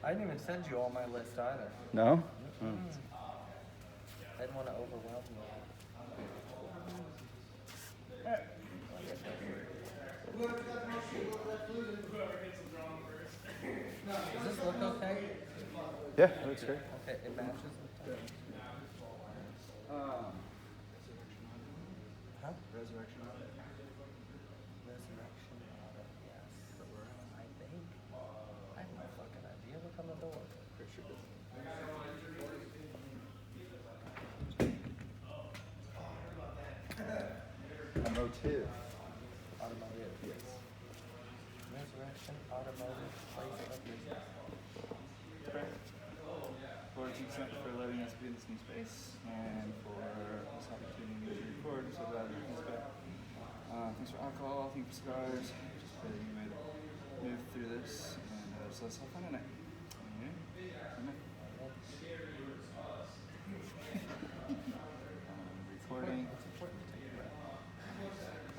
I didn't even send you all my list either. No? I didn't want to overwhelm you. Does this look okay? Yeah, that looks great. Okay, it matches. Huh? Resurrection Automotive. Resurrection Auto, yes. I think. I have no fucking idea. Look on the door. Pretty sure this. Automotive. Automotive. Yes. Resurrection Automotive, place of business. Lord, thanks so much for letting us be in this new space and for this opportunity to record. I'm so glad that you back. Thanks for alcohol, thanks for cigars. Just pray that you may move through this and just let us have fun in it. Amen. Amen. Recording. It's important to take a breath.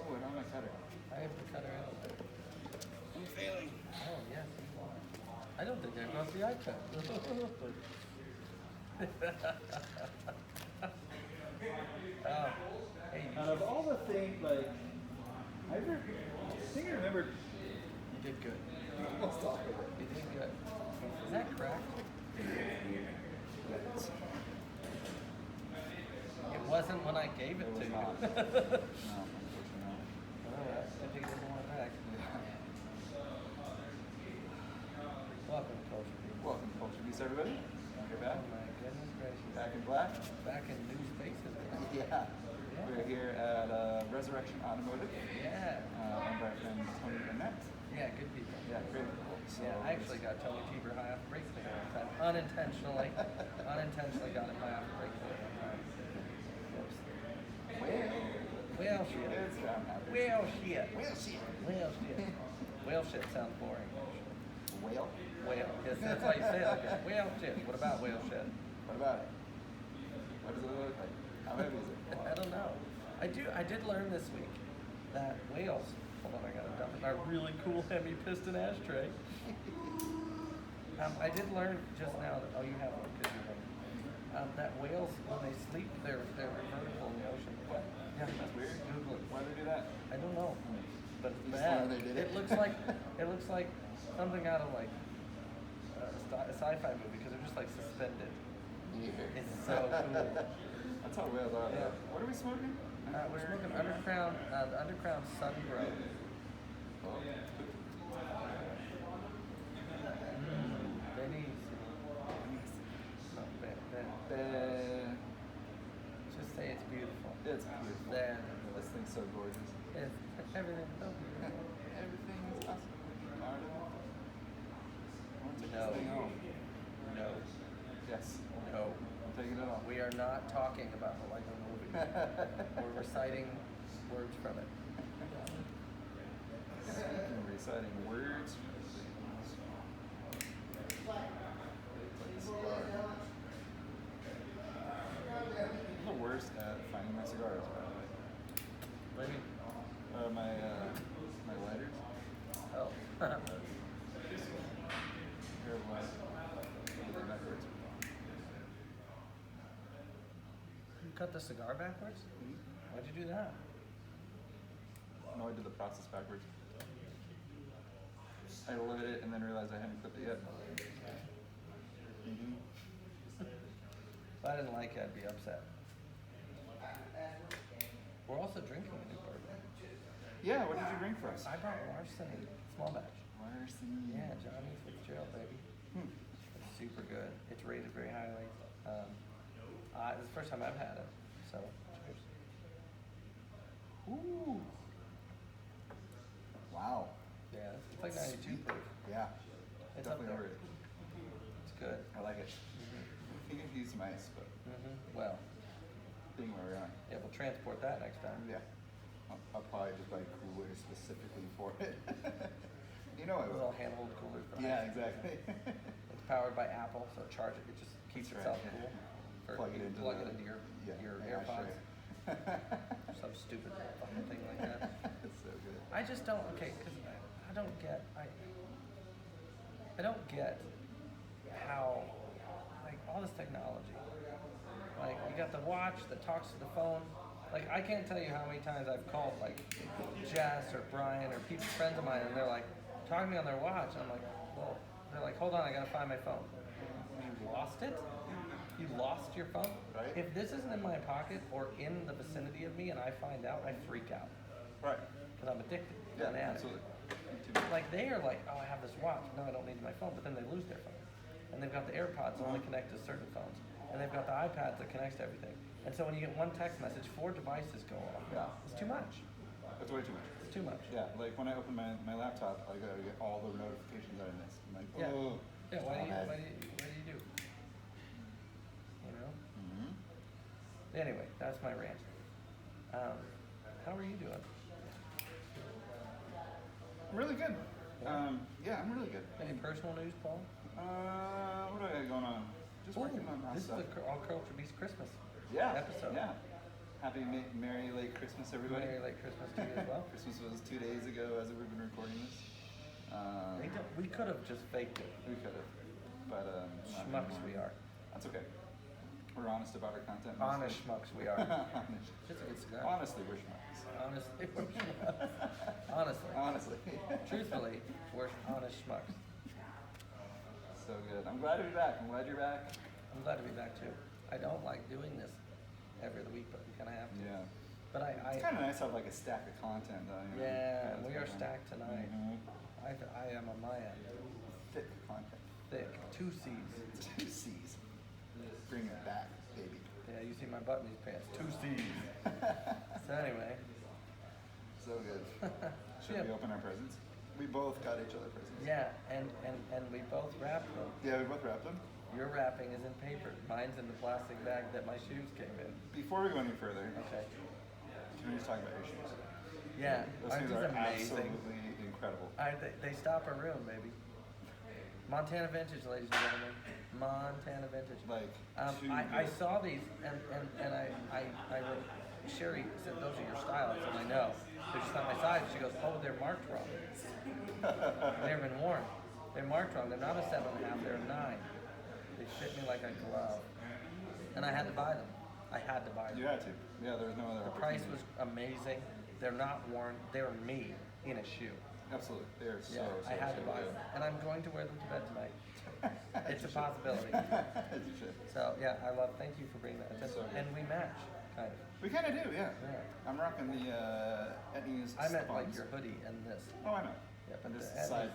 Oh, and on my cutter. I have to cut her out. I'm failing. Oh, yes, you are. I don't think I broke the iPad. Hey, Out of all the things, like, I think I remember. you did good. Almost all of it. You did good. Is that cracked? It wasn't when I gave it It to was you. not. No, unfortunately not. Alright, I think it more back. Welcome to Culture Beat. Welcome to Culture Beast, everybody. You're back. Oh my goodness gracious. Back in black. Back in new spaces. Yeah. We're here at Resurrection Automotive. Yeah. Owned by our friend Tony Burnett. Yeah, good people. Yeah, great people. So Yeah, I actually got Tony Cheever high off the brake cleaner one time. Unintentionally. Unintentionally got him high off the brake cleaner one time. Whoops. Well, shit. It's, I'm happy. Well, shit. Whale shit. Well, shit. Well, shit sounds boring. Whale? Whale. Yes, that's how you say it. Like that. Well, shit. What about whale shit? What about it? What does it look like? How heavy is it? I don't know. I did learn this week that whales, hold on, I gotta dump it, are really cool heavy piston ashtray. I did learn just now that, oh, you have one because you have one. That whales, when they sleep, they're vertical in the ocean. What? Yeah, That's weird. Google it. Why do they do that? I don't know, but it's Just bad. why they did it. It looks like something out of like a sci-fi movie because they're just like suspended. Yeah. It's so cool. That's how whales are. Yeah. What are we smoking? We're smoking underground sun grow. Oh. Just say it's beautiful. It's beautiful. Then This thing's so gorgeous. it's everything's so beautiful. Everything is awesome. I want to take No. this thing home. No. Yes. No. I'm taking it home. We are not talking about the Lego movie. We're reciting words from it. Speaking of reciting words. I'm the worst at finding my cigars, by the way. What do you mean? My lighters. Oh. Here it was. Backwards. You cut the cigar backwards? Why'd you do that? No, I did the process backwards. I lit it and then realized I hadn't clipped it yet. Mm-hmm. If I didn't like it, I'd be upset. We're also drinking a new bourbon. Yeah, what did you bring for us? I brought Larceny, small batch. Larceny. Yeah, Johnny Fitzgerald, baby. It's super good. It's rated very highly. It's the first time I've had it, so cheers. Ooh. Wow. Yeah, it's like 92 proof. Yeah. It's up definitely there. worth it. It's good. I like it. I think I've used some ice, but Well, being where we are. yeah, we'll transport that next time. Yeah. I'll probably just buy coolers specifically for it. You know I It's will. all hand-hold coolers. for Yeah, ice. exactly. It's powered by Apple, so charge it. It just keeps That's itself right. cool. For Plug it into plug the- it into your yeah, AirPods. ashtray. Some stupid fucking thing like that. It's so good. I just don't. Okay, because I don't get. I don't get got the watch that talks to the phone. Like, I can't tell you how many times I've called, like, Jess or Brian or people, friends of mine, and they're like, talking to me on their watch. I'm like, well, they're like, hold on, I gotta find my phone. You lost it? You lost your phone? Right. If this isn't in my pocket or in the vicinity of me and I find out, I freak out. Right. Because I'm addicted. Yeah, I'm an addict. absolutely. Like, they are like, oh, I have this watch. No, I don't need my phone. But then they lose their phone. And they've got the AirPods that only connect to certain phones. And they've got the iPads that connects to everything. And so when you get one text message, 4 devices go off. Yeah. It's too much. That's way too much. It's too much. Yeah, like when I open my laptop, I gotta get all the notifications that I missed. I'm like, Yeah. oh. Yeah, what do you do? You know? Mm-hmm. Anyway, that's my rant. How are you doing? Really good. Yeah. Yeah, I'm really good. Any personal news, Paul? What do I got going on? Just working on This stuff. is the All Curl for Beast Christmas episode. Yeah. Happy Merry late Christmas, everybody. Merry late Christmas to you as well. Christmas was 2 days ago as we've been recording this. We could have just faked it. We could have, but not Schmucks anymore. we are. That's okay. We're honest about our content. Honest schmucks we are. Honest. Just a good cigar. Honestly, we're schmucks. Honestly, we're schmucks. Honestly. Honestly. Truthfully, we're honest schmucks. So good. I'm glad to be back. I'm glad you're back. I'm glad to be back too. I don't like doing this every other week, but we kind of have to. Yeah. But It's kind of nice to have like a stack of content, though. You know? Yeah, we are stacked tonight. Mm-hmm. I am on my end. Thick content. Thick. 2 C's. 2 C's. Bring it back, baby. Yeah, you see my butt in these pants. 2 C's. So anyway. So good. Should Yeah. we open our presents? We both got each other presents. Yeah, and we both wrapped them. Yeah, we both wrapped them. Your wrapping is in paper. Mine's in the plastic bag that my shoes came in. Before we go any further, Okay. can we just talk about your shoes? Yeah, Those aren't things these are amazing? absolutely incredible. They stop a room, baby. Montana vintage, ladies and gentlemen. Montana vintage. Like, I saw these and I wrote, Sherry said those are your style. I said I know. They're just on my size. She goes, oh, they're marked wrong. They've been worn. They're marked wrong. They're not a 7.5. They're a 9. They fit me like a glove, and I had to buy them. I had to buy them. You had to. Yeah, there was no other The price was amazing. They're not worn. They're me in a shoe. Absolutely. They're so, Yeah, so I had so to buy good. them, and I'm going to wear them to bed tonight. It's a possibility. As you should. So yeah, thank you for bringing that attention. So good. And we match, kind of. We kind of do, yeah. Yeah. I'm rocking the Etnies. I meant like Spawns. your hoodie and this. Oh, I know. Yeah, but And this the side,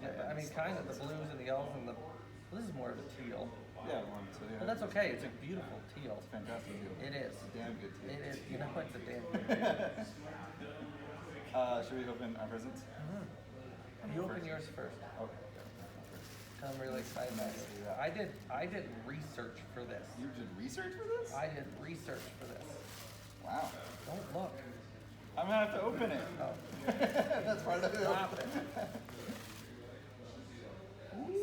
Yeah, but I mean, kind of the blues and the yellows and the. Well, this is more of a teal, Yeah, one. So yeah. but that's okay. It's a beautiful teal. It's fantastic too. It is. It's a damn good too. It is. You know, it's a damn good. Should we open our presents? You open yours first. Okay. I'm really excited about it. I did research for this. You did research for this? I did research for this. Wow. Don't look. I'm gonna have to open it. Oh, That's part of it. stop it.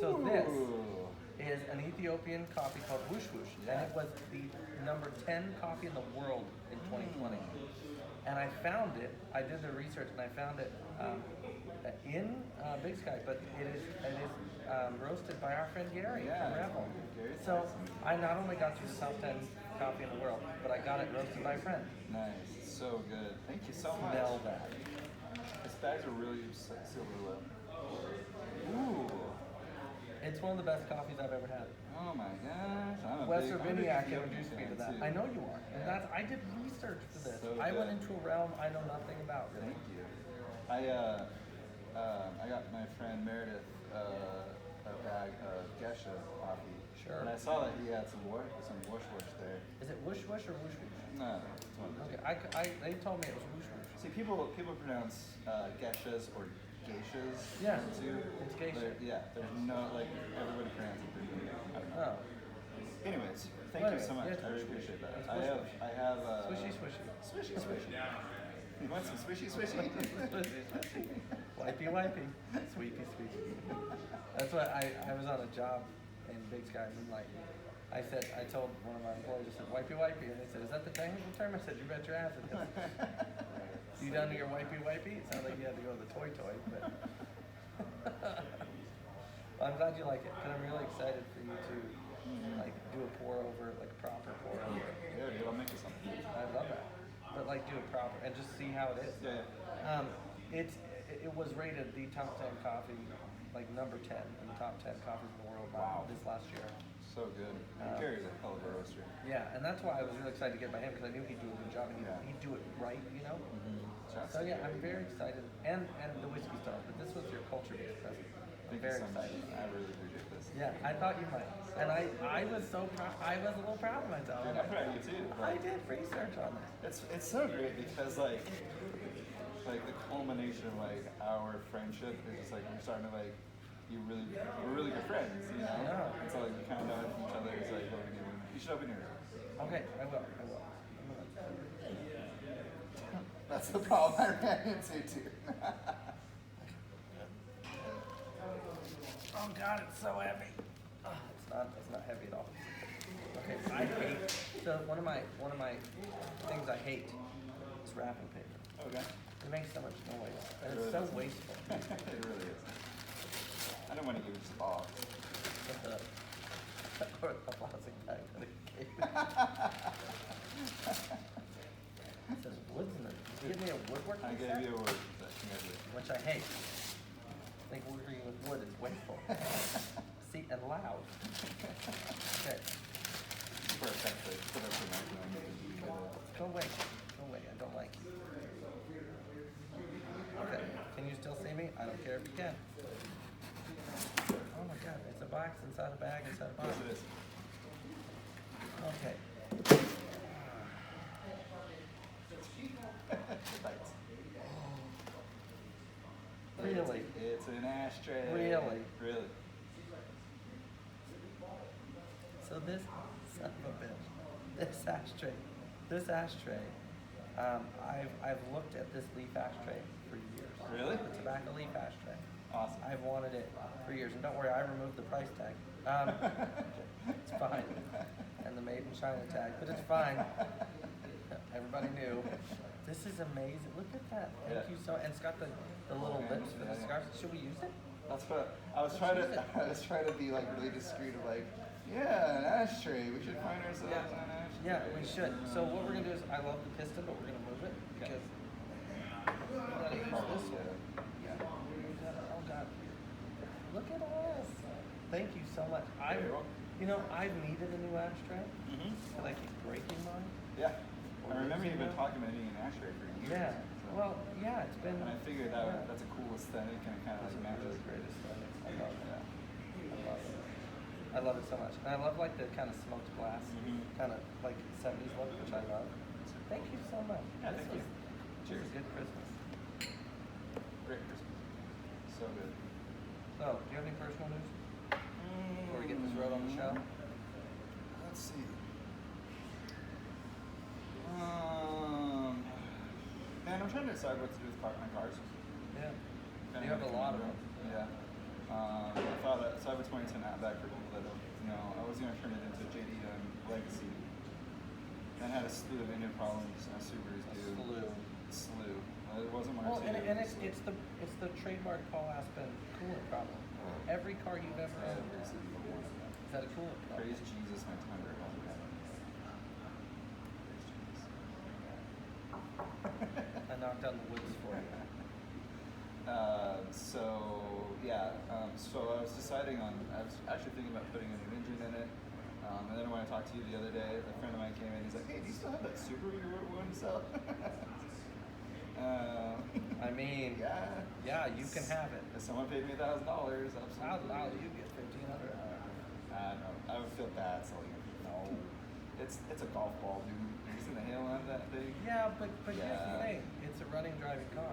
So this Ooh. is an Ethiopian coffee called Whoosh Whoosh, and Yeah. it was the number 10 coffee in the world in 2020. And I found it. I did the research, and I found it in Big Sky, but it is roasted by our friend Gary Yeah. from Rebel. Gary's So awesome. I not only got through the top 10 coffee in the world, but I got it roasted by a friend. Nice. So good. Thank you so much. Smell that. These bags are really silver low. Ooh. It's one of the best coffees I've ever had. Oh my gosh. I'm a Wes big Urbaniak Ethiopian introduced me to fan, that. too. I know you are. And that's, I did research for this. So I went good. into a realm I know nothing about, really. Thank you. I got my friend Meredith a bag of Gesha coffee. Sure. And I saw that he had some Wush Wush there. Is it Whoosh Whoosh or Whoosh Whoosh? No, it's one of those. Okay, they told me it was Whoosh Whoosh. See, people pronounce Geshas or Geishas Yeah, too. it's geisha. Yeah, there's no, like, everybody pronounces it differently. I don't know. Oh, Anyways, thank Well, you so much. yeah, it's I really Whoosh Whoosh. appreciate that. It's I Whoosh have, Whoosh. I have, swishy swishy. Swishy swishy. You want some swishy swishy? Swishy swishy. Wipey wipey. Sweepy sweepy. That's what I was on a job in Big Sky, and like, I told one of my employees, I said, wipey wipey, and they said, is that the technical term? I said, you bet your ass it is. You done your wipey wipey? It sounded like you had to go to the toy toy, but. Well, I'm glad you like it, because I'm really excited for you to like do a pour over, like a proper pour over. Yeah, dude. like do it proper and just see how it is. Yeah. It was rated the top 10 coffee, like number 10 in the top 10 coffees in the world this last year. So good. Gary's a hell of a roaster. Yeah, and that's why I was really excited to get by him because I knew he'd do a good job and he'd do it right, you know. So yeah, I'm very excited, and the whiskey stars. But this was your culture-based present. I'm very excited. I really appreciate this. Yeah, I thought you might, and I was so proud. I was a little proud of myself. Dude, I'm proud of you too. I did research on this. It's so great because like the culmination of like our friendship is just like we're starting to like we're really good friends, you know. Yeah. And so like we kind of know each other is like what we do. You should open yours. Okay, I will. That's the problem I ran into too. Oh God, it's so heavy. Oh, it's not heavy at all. Okay, I hate. So one of my things I hate is wrapping paper. Okay. It makes so much noise, and it's so wasteful. It really is. I don't want to give you a box. Or a plastic bag that it gave me. It says woods in it. Give me a woodworking I set, gave you a word. Congratulations. which I hate. I think working with wood is wasteful. See, and loud. Okay, Perfect. Put up the microphone. go away. Go away. I don't like you. Okay, can you still see me? I don't care if you can. Oh my God, it's a box inside a bag inside a box. Yes, it is. Okay. Bites. Really? It's an ashtray. Really? Really. So this son of a bitch, this ashtray, I've looked at this leaf ashtray for years. Really? The tobacco leaf ashtray. Awesome. I've wanted it for years, and don't worry, I removed the price tag. It's fine, and the made in China tag, but it's fine. Everybody knew. This is amazing. Look at that. Thank you so. And it's got the little lips for the cigars. Should we use it? That's what I was trying to. I was trying to be like really discreet of like, yeah, an ashtray. We should find ourselves an ashtray. Yeah, we should. So what we're gonna do is, I love the piston, but we're gonna move it because we gotta use this one. Yeah. Oh God. Look at us. Thank you so much. I've needed a new ashtray because I keep breaking mine. Yeah. I remember you've been talking about needing an ashtray for years. Yeah. So. Well, yeah, it's been. And I figured that's a cool aesthetic and it kind of like matches. Great aesthetic. I love it. Yeah. I love it. I love it so much. And I love like the kind of smoked glass, kind of like 70s look, which I love. Thank you so much. Yeah, thank you. Cheers. Good Christmas. Great Christmas. So good. So, do you have any personal news before we get this road on the show? Let's see. Man, I'm trying to decide what to do with my cars. Yeah. You have a lot of them. Yeah. I thought so I have a 2010 Outback for people that don't know. I was going to turn it into a JD Legacy. Then had a slew of engine problems. My Subarus do. Slew. It wasn't one or two. And it's the trademark Paul Aspen coolant problem. Every car you've ever owned is that a coolant problem. Praise Jesus, my Thunder. I knocked on the woods for you. So I was deciding on. I was actually thinking about putting a new engine in it. And then when I talked to you the other day, a friend of mine came in. He's like, "Hey, do you still have that Subaru you were willing to sell?" I mean, yeah, you can have it. If someone paid me $1,000, absolutely. You get $1,500. I don't know. I would feel bad selling it. No, it's a golf ball, dude. Have you seen the hail on that thing? Yeah, but here's the thing. It's a running, driving car.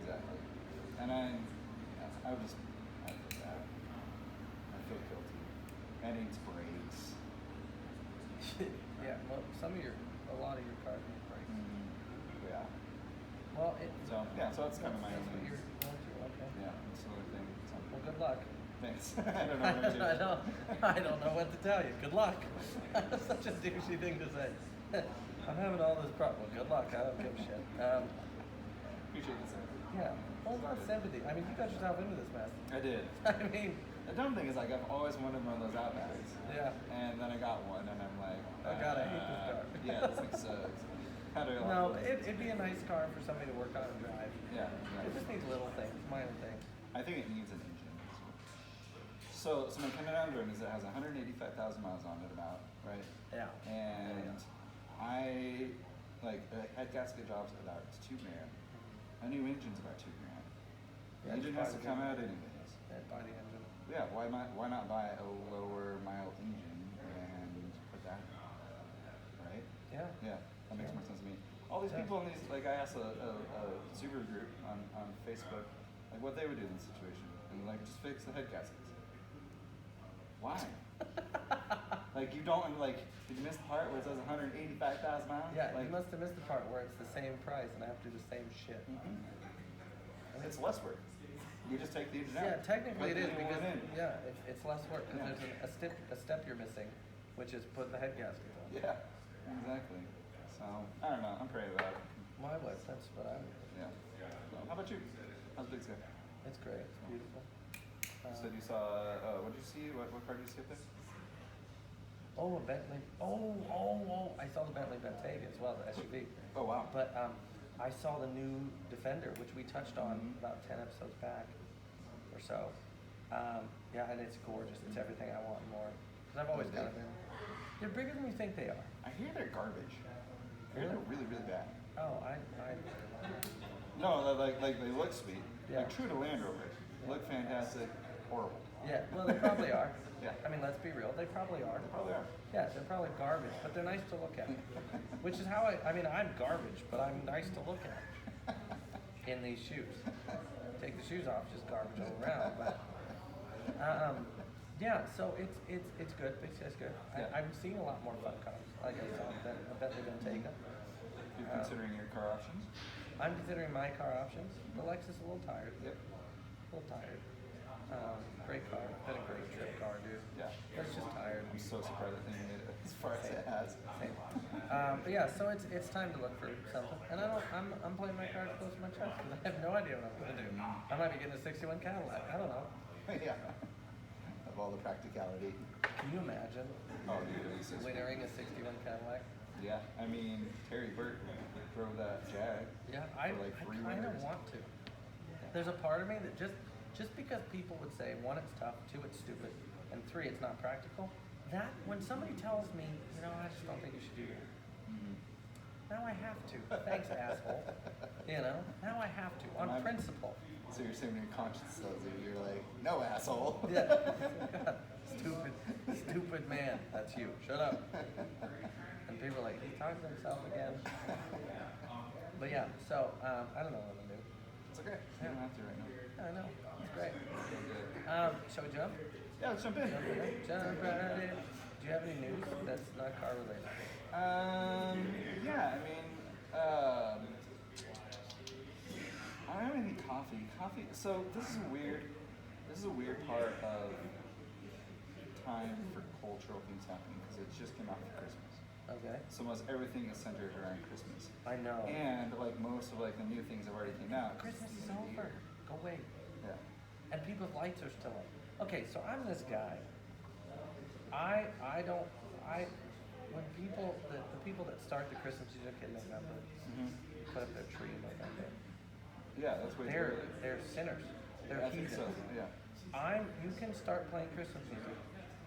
Exactly. And I would just, I feel bad. I feel guilty. And it needs brakes. Yeah, well, a lot of your cars need brakes. Yeah. Well, So that's kind of my that's own what thing. you're going through, okay. Yeah, that's the other thing. So, Well, good luck. thanks. I don't know what to do. I don't know what to tell you. Good luck. That's such a douchey thing to say. I'm having all this problem. Well, good luck. I don't give a shit. Appreciate it, sir. Yeah. Well, it's not sympathy. I mean, you got yourself into this mess. I did. I mean, The dumb thing is, like, I've always wanted one of those Outbacks. yeah. And then I got one, and I'm like, Oh God, I hate this car. Yeah, this thing sucks. No, it'd be a nice car for somebody to work on and drive. Yeah. It just needs little things, minor things. I think it needs an engine. So my conundrum is it has 185,000 miles on it about, right? Yeah. And I, like, a head gasket job's about $2,000. A new engine's about $2,000. The engine has to come out anyways. Yeah, buy the engine. Yeah, why not buy a lower mile engine and put that in, right? Yeah. Yeah, that makes more sense to me. All these people in these, like I asked a Subaru group on Facebook, like what they would do in this situation, and like just fix the head gaskets. Why? Like you don't, like, did you miss the part where it says 185,000 miles? Yeah, like, you must have missed the part where it's the same price and I have to do the same shit. Mm-hmm. It's less work. You just take the engine out. Yeah, technically it is because Yeah. it's less work because there's a step you're missing, which is put the head gaskets on. Yeah, exactly. So I don't know. I'm praying about it. My wife, that's what I'm. Yeah. So, how about you? How's Big Sky? It's great. It's beautiful. So you saw, what did you see? What car did you see up there? Oh, a Bentley. Oh! I saw the Bentley Bentayga as well, the SUV. Oh, wow. But I saw the new Defender, which we touched on about 10 episodes back or so. Yeah, and it's gorgeous. It's everything I want and more. Because I've always kind of been. They're bigger than you think they are. I hear they're garbage. I hear they're really, really bad. Oh, I. No, like they look sweet. Yeah. Like true to Land Rover. Look fantastic. Horrible. Yeah, well, they probably are. Yeah. I mean, let's be real. They probably are. They probably are. Yeah, they're probably garbage, but they're nice to look at. Which is how I mean, I'm garbage, but I'm nice to look at in these shoes. Take the shoes off, just garbage all around. But yeah, so it's good. It's good. Yeah. I'm seeing a lot more fun cars. Like I saw that I bet they're gonna take them. You're considering your car options? I'm considering my car options. The Lexus is a little tired. Yep. A little tired. Great car. Been a great trip car, dude. Yeah. But it's just tired. I'm so surprised that thing made it as far as it has. Same. But yeah, so it's time to look for something. And I'm playing my cards close to my chest because I have no idea what I'm going to do. I might be getting a 61 Cadillac. I don't know. Yeah. Of all the practicality. Can you imagine Oh, dude, it was so sweet. winnering a 61 Cadillac? Yeah, I mean, Terry Burt drove that Jag. Yeah, I for like 3 kind of winters. want to. There's a part of me that just because people would say, 1, it's tough, 2, it's stupid, and 3, it's not practical, that when somebody tells me, you know, I just don't think you should do that. Now I have to. Thanks, asshole. You know, now I have to, on principle. So you're saying when your conscience tells you, you're like, no, asshole. Yeah. Stupid man. That's you. Shut up. And people are like, he's talking to himself again. But yeah, so I don't know what I'm gonna do. It's okay. You don't have to right now. I know. It's great. Shall we jump? Yeah, let's jump in. Jump right in. Do you have any news that's not car related? Yeah, I mean, I don't have any coffee. So this is a weird part of time for cultural things happening because it just came out for Christmas. Okay. So almost everything is centered around Christmas. I know. And like most of like the new things have already came out. Christmas is over. Go away. Yeah. And people's lights are still on. Okay, so I'm this guy. When people, the people that start the Christmas music in November, put up their tree in November, Yeah, that's way too early. they're sinners. They're I think heathens. so. Yeah. You can start playing Christmas music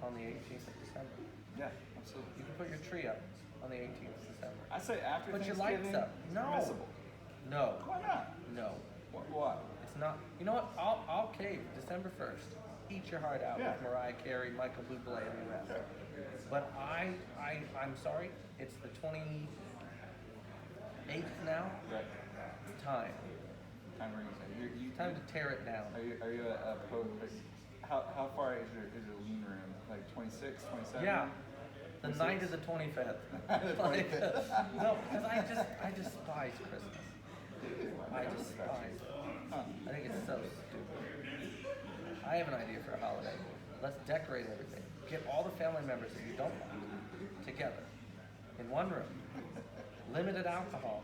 on the 18th of December. Yeah, absolutely. You can put your tree up on the 18th of December. I say after Put your Thanksgiving, lights up. it's No. permissible. No. Why not? No. Why? It's not. You know what? I'll cave December 1st. Eat your heart out Yeah. with Mariah Carey, Michael Bublé, and the rest. Sure. But I'm sorry. It's the 28th now. Right. Time. Time where you Time to tear it down. Are you a pro? How far is your lean room? Like 26, 27? Yeah. The 26? night of the 25th. The 25th. No, because I despise Christmas. I despise it. Huh. I think it's so stupid. I have an idea for a holiday. Let's decorate everything. Get all the family members that you don't like together in one room. Limited alcohol.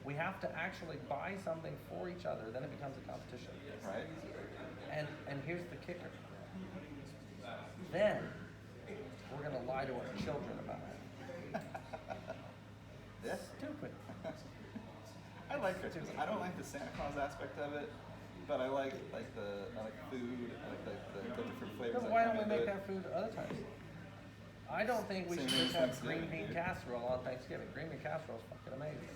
We have to actually buy something for each other, then it becomes a competition. Right. And here's the kicker. Then we're gonna lie to our children about it. Yeah. Stupid. I like Christmas. I don't like the Santa Claus aspect of it, but I like the food. I like the different flavors. No, but why don't we make that food other times? I don't think we Same should as just have Thanksgiving, green bean dude. casserole on Thanksgiving. Green bean casserole is fucking amazing.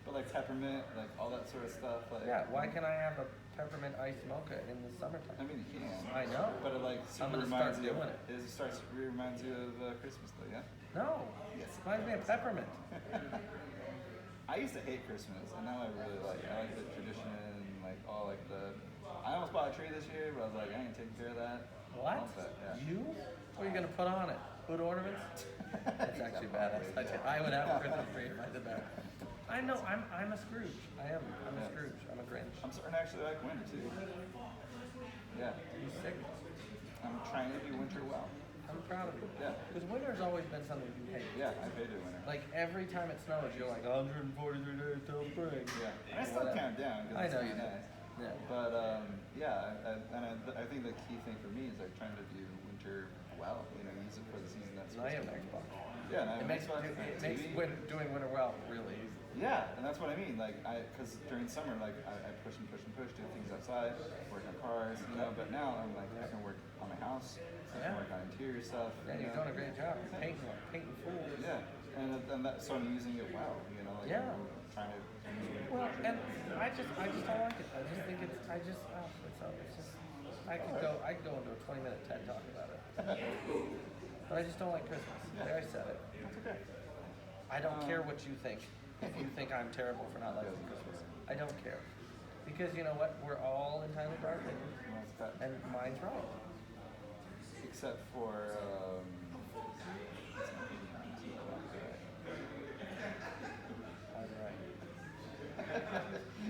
But like peppermint, like all that sort of stuff. Like Yeah, why can I have a peppermint iced mocha in the summertime? I mean, you can. I know. But it like I'm super gonna start reminds you doing of it. reminds you of Christmas though, yeah. No. Yes. Reminds me of peppermint. I used to hate Christmas, and now I really like. I like the tradition, like all like the. I almost bought a tree this year, but I was like, I ain't taking care of that. What? I want that, yeah. You? What are you gonna put on it? Food ornaments? It's actually badass. I would have a Christmas tree if I did that. I know. I'm a Scrooge. I am. I'm a Scrooge. I'm a Grinch. I'm starting to actually like winter too. Yeah. You sick? I'm trying to do winter well. I'm proud of you. Yeah. Because winter's always been something you hate. Yeah, I hated winter. Like every time it snows, you're like 143 days till spring. Yeah. And I still Whatever. count down. 'Cause I it's know kinda you do. nice. Yeah. But I think the key thing for me is like trying to do winter well. You know, use it for the season that's. Now you have an Xbox. Yeah, and I have It an makes Xbox, I have it a makes TV. doing winter well really easy. Yeah, and that's what I mean. Like, because during summer, like, I push and push and push, do things outside, work on cars, you know. But now I'm like, I can work on my house, I can Yeah. work on interior stuff. Yeah, you you're know? doing a great job. You're painting fools. Yeah, and that, so I'm using it well, you know. Like, Yeah. I'm trying to. Well, and I just don't like it. I just think it's just I could go into a 20-minute TED talk about it. But I just don't like Christmas. There, I said it. That's okay. I don't care what you think. If you think I'm terrible for not liking Christmas, I don't care. Because you know what? We're all entitled to our opinion, Well, it's that- and mine's right. Except for. I'm right.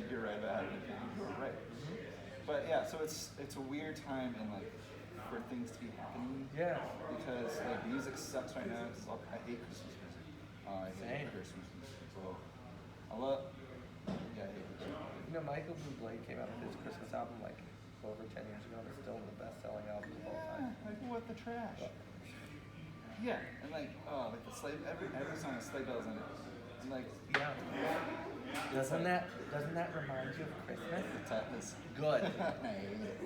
You're right about it. You're right. But yeah, so it's a weird time in like for things to be happening. Yeah. Because like music sucks right now. Cause I hate Christmas music. I hate Same. Christmas music. So I love. Yeah, I hate Christmas music. You know, Michael Bublé came out with his Christmas album like over 10 years ago, and it's still the best-selling album of all time. Like what the trash? Yeah, and like like the sleigh. Every song has sleigh bells in it. And like Yeah. Doesn't that remind you of Christmas? It's Good. I hate it.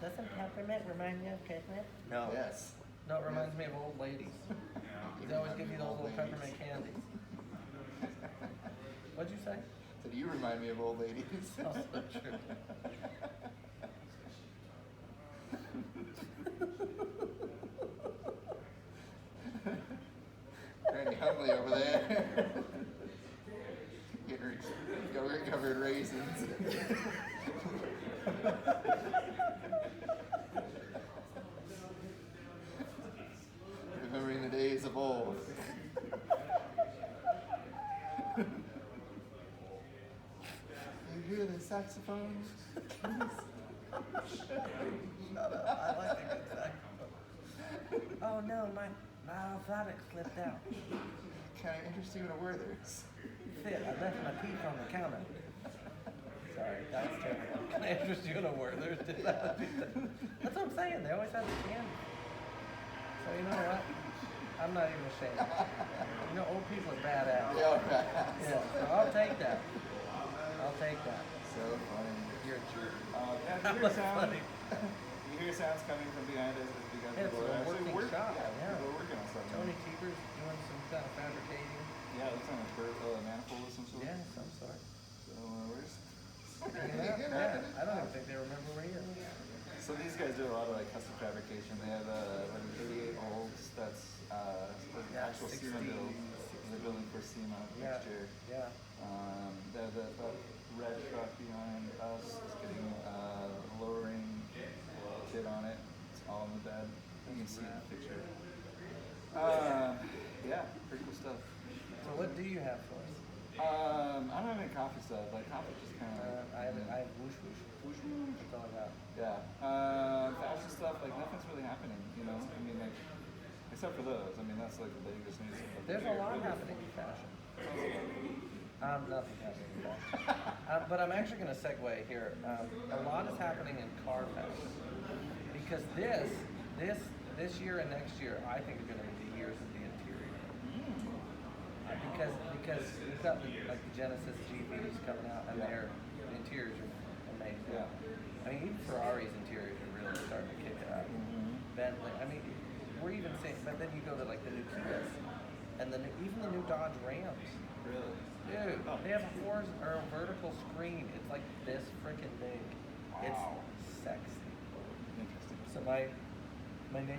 Doesn't peppermint remind you of Christmas? No. Yes. No, it reminds me of old ladies. They always give you those little peppermint candies. What'd you say? So you remind me of old ladies. Also true. Randy Huntley over there. Getting yogurt covered raisins. Remembering the days of old. You hear the saxophone? Shut up. I like a good saxophone. Oh no, my orthotics slipped out. Can I interest you in a Werther's? Shit, I left my teeth on the counter. Sorry, that was terrible. Can I interest you in a word? That's what I'm saying. They always have the candy. So you know what? I'm not even ashamed. You know, old people are badass. They are badass. Yeah, so I'll take that. I'll take that. So funny. You're a jerk. Yeah, That you hear was sound. funny. You hear sounds coming from behind us as because Yeah, it's people a are actually working working. shop, Yeah, yeah. people are working on stuff. Tony Teeber's doing some kind of fabricating. Yeah, it looks like a manifold of some sort. Yeah, some sort. So where's? Yeah, I don't even think they remember where he is. So these guys do a lot of like custom fabrication. They have like an 88 Olds that's like Yeah, actual 60, SEMA build. They're building for SEMA Yeah, next year. yeah. The red truck behind us is getting lowering kit on it. It's all in the bed. You can see the picture. Yeah, pretty cool stuff. So what do you have for us? I don't have any coffee stuff. Like coffee just kind of. I have whoosh whoosh. Whoosh whoosh. That's all I got. Yeah. Fashion stuff, like nothing's really happening, you know? I mean, like, except for those. I mean, that's like the biggest news. There's a lot happening in fashion. Nothing happening in fashion. But I'm actually going to segue here. A lot is happening in car fashion. Because this year and next year, I think are going to be the years of the interior. because we've got like the Genesis GVs coming out, and Yeah. the interiors are amazing. Yeah. I mean, even Ferrari's interiors are really starting to kick it out. Bentley, I mean, we're even saying, but then you go to like the new Kias, and even the new Dodge Rams. Really? Dude, Oh. they have a vertical screen. It's like this freaking big. Wow. It's sexy. Interesting. So my neighbor.